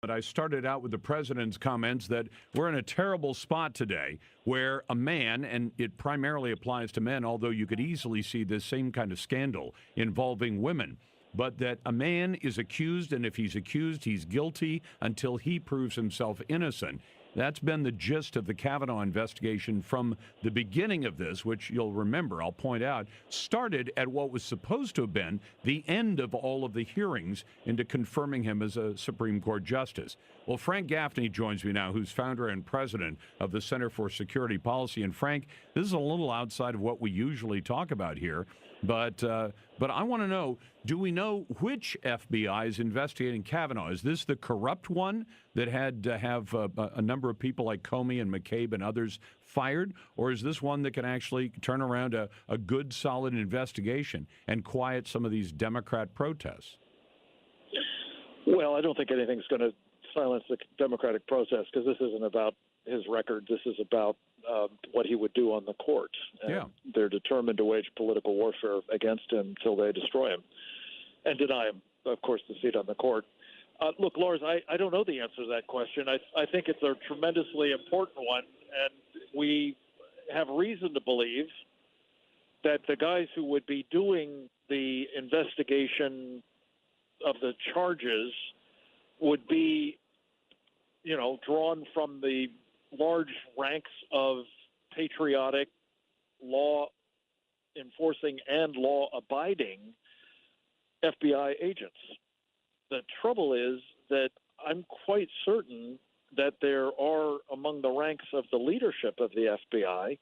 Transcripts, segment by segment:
But I started out with the president's comments that we're in a terrible spot today where a man, and it primarily applies to men, although you could easily see this same kind of scandal involving women, but that a man is accused, and if he's accused, he's guilty until he proves himself innocent. That's been the gist of the Kavanaugh investigation from the beginning of this, which you'll remember, I'll point out, started at what was supposed to have been the end of all of the hearings into confirming him as a Supreme Court justice. Well, Frank Gaffney joins me now, who's founder and president of the Center for Security Policy. And Frank, this is a little outside of what we usually talk about here, but I want to know, do we know which FBI is investigating Kavanaugh? Is this the corrupt one that had to have a number of people like Comey and McCabe and others fired? Or is this one that can actually turn around a good, solid investigation and quiet some of these Democrat protests? Well, I don't think anything's going to silence the Democratic process because this isn't about his record. This is about what he would do on the court. And they're determined to wage political warfare against him until they destroy him and deny him, of course, the seat on the court. Look, Lars, I don't know the answer to that question. I think it's a tremendously important one, and we have reason to believe that the guys who would be doing the investigation of the charges would be, drawn from the large ranks of patriotic, law-enforcing and law-abiding FBI agents. The trouble is that I'm quite certain that there are among the ranks of the leadership of the FBI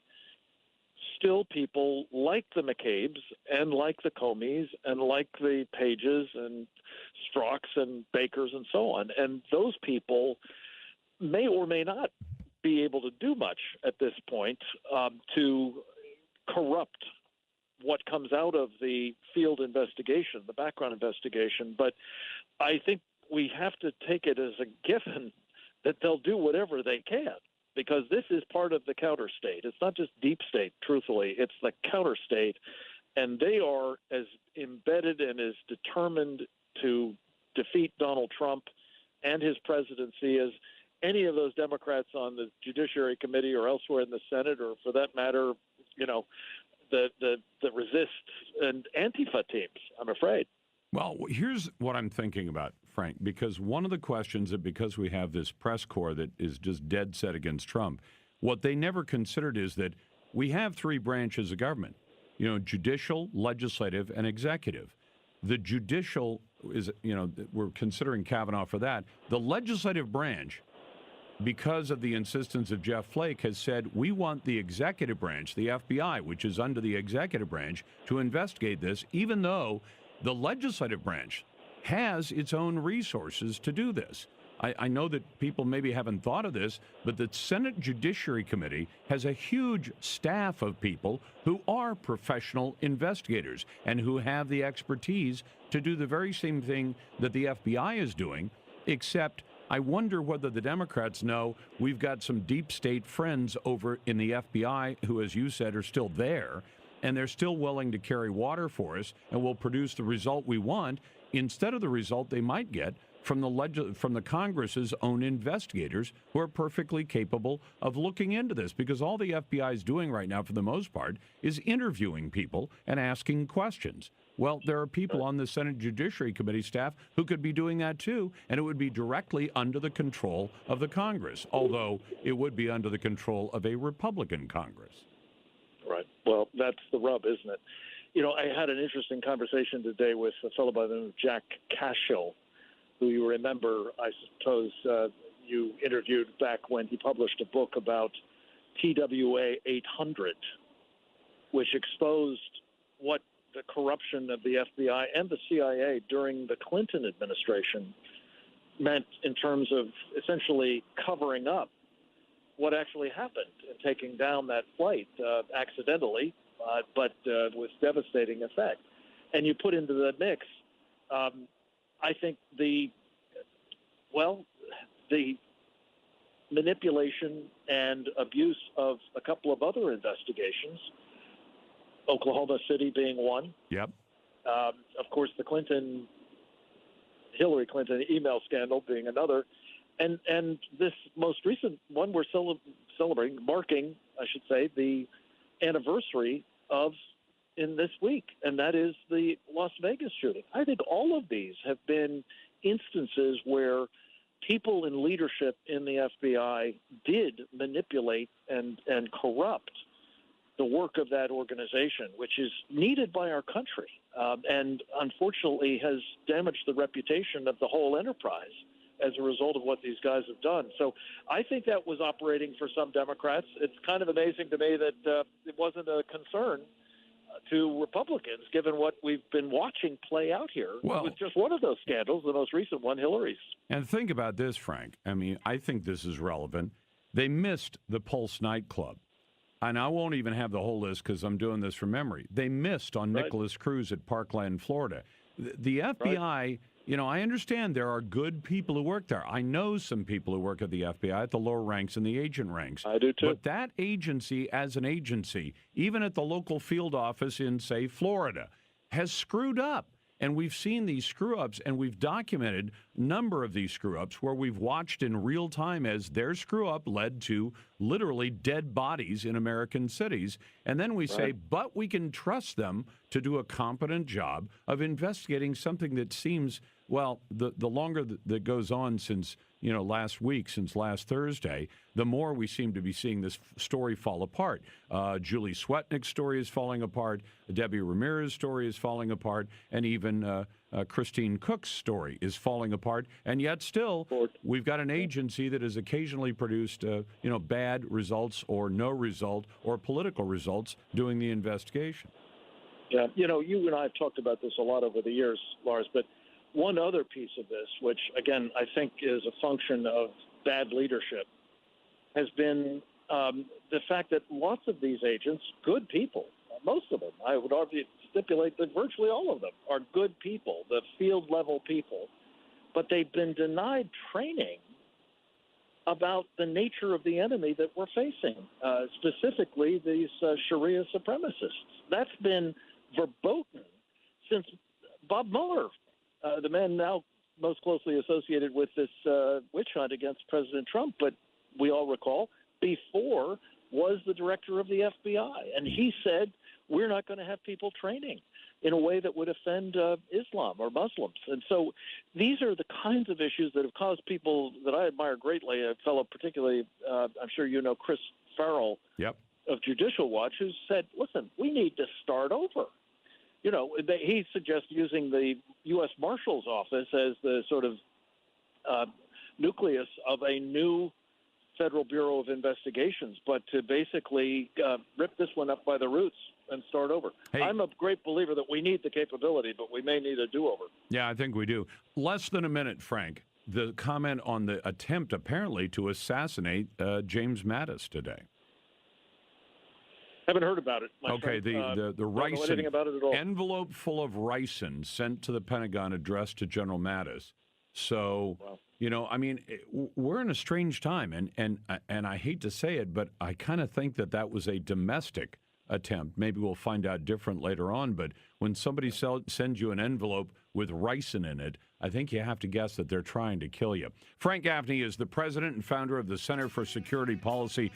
still people like the McCabes and like the Comeys and like the Pages and Strauchs and Bakers and so on. And those people may or may not be able to do much at this point to corrupt what comes out of the field investigation, the background investigation. But I think we have to take it as a given that they'll do whatever they can, because this is part of the counter state. It's not just deep state, truthfully. It's the counter state, and they are as embedded and as determined to defeat Donald Trump and his presidency as any of those Democrats on the Judiciary Committee or elsewhere in the Senate, or for that matter, the resist and Antifa teams, I'm afraid. Well, here's what I'm thinking about, Frank, because one of the questions that because we have this press corps that is just dead set against Trump, what they never considered is that we have three branches of government, judicial, legislative, and executive. The judicial is, we're considering Kavanaugh for that. The legislative branch, because of the insistence of Jeff Flake, has said we want the executive branch, the FBI, which is under the executive branch, to investigate this, even though the legislative branch has its own resources to do this. I know that people maybe haven't thought of this, but the Senate Judiciary Committee has a huge staff of people who are professional investigators and who have the expertise to do the very same thing that the FBI is doing, except I wonder whether the Democrats know we've got some deep state friends over in the FBI who, as you said, are still there, and they're still willing to carry water for us and will produce the result we want instead of the result they might get from the Congress's own investigators who are perfectly capable of looking into this, because all the FBI is doing right now, for the most part, is interviewing people and asking questions. Well, there are people on the Senate Judiciary Committee staff who could be doing that too, and it would be directly under the control of the Congress, although it would be under the control of a Republican Congress. Right. Well, that's the rub, isn't it? I had an interesting conversation today with a fellow by the name of Jack Cashill, who you remember, I suppose, you interviewed back when he published a book about TWA 800, which exposed what the corruption of the FBI and the CIA during the Clinton administration meant in terms of essentially covering up what actually happened and taking down that flight accidentally, but with devastating effect. And you put into the mix, I think the manipulation and abuse of a couple of other investigations, Oklahoma City being one. Yep. Of course, the Hillary Clinton email scandal being another. And this most recent one we're marking, I should say, the anniversary of in this week, and that is the Las Vegas shooting. I think all of these have been instances where people in leadership in the FBI did manipulate and corrupt the work of that organization, which is needed by our country, and unfortunately has damaged the reputation of the whole enterprise as a result of what these guys have done. So I think that was operating for some Democrats. It's kind of amazing to me that it wasn't a concern to Republicans, given what we've been watching play out here with just one of those scandals, the most recent one, Hillary's. And think about this, Frank. I mean, I think this is relevant. They missed the Pulse nightclub. And I won't even have the whole list because I'm doing this from memory. They missed on Nicholas Cruz at Parkland, Florida. The FBI, you know, I understand there are good people who work there. I know some people who work at the FBI at the lower ranks and the agent ranks. I do too. But that agency as an agency, even at the local field office in, say, Florida, has screwed up. And we've seen these screw-ups, and we've documented a number of these screw-ups where we've watched in real time as their screw-up led to literally dead bodies in American cities. And then we say, but we can trust them to do a competent job of investigating something that seems, well, the longer that goes on since, you know, last week, since last Thursday, the more we seem to be seeing this story fall apart. Julie Swetnick's story is falling apart. Debbie Ramirez's story is falling apart. And even Christine Cook's story is falling apart. And yet still, we've got an agency that has occasionally produced, you know, bad results or no result or political results doing the investigation. Yeah, you know, you and I have talked about this a lot over the years, Lars, but one other piece of this, which, again, I think is a function of bad leadership, has been the fact that lots of these agents, good people, most of them, I would stipulate that virtually all of them are good people, the field-level people, but they've been denied training about the nature of the enemy that we're facing, specifically these Sharia supremacists. That's been verboten since Bob Mueller, the man now most closely associated with this witch hunt against President Trump, but we all recall, before was the director of the FBI. And he said, we're not going to have people training in a way that would offend Islam or Muslims. And so these are the kinds of issues that have caused people that I admire greatly, a fellow particularly, I'm sure you know, Chris Farrell of Judicial Watch, who said, listen, we need to start over. You know, he suggests using the U.S. Marshal's Office as the sort of nucleus of a new Federal Bureau of Investigations, but to basically rip this one up by the roots and start over. Hey, I'm a great believer that we need the capability, but we may need a do-over. Yeah, I think we do. Less than a minute, Frank. The comment on the attempt, apparently, to assassinate James Mattis today. Haven't heard about it. Okay, friend. the don't know anything about it at all. Envelope full of ricin sent to the Pentagon addressed to General Mattis. So, you know, I mean, we're in a strange time, and I hate to say it, but I kind of think that was a domestic attempt. Maybe we'll find out different later on, but when somebody sends you an envelope with ricin in it, I think you have to guess that they're trying to kill you. Frank Gaffney is the president and founder of the Center for Security Policy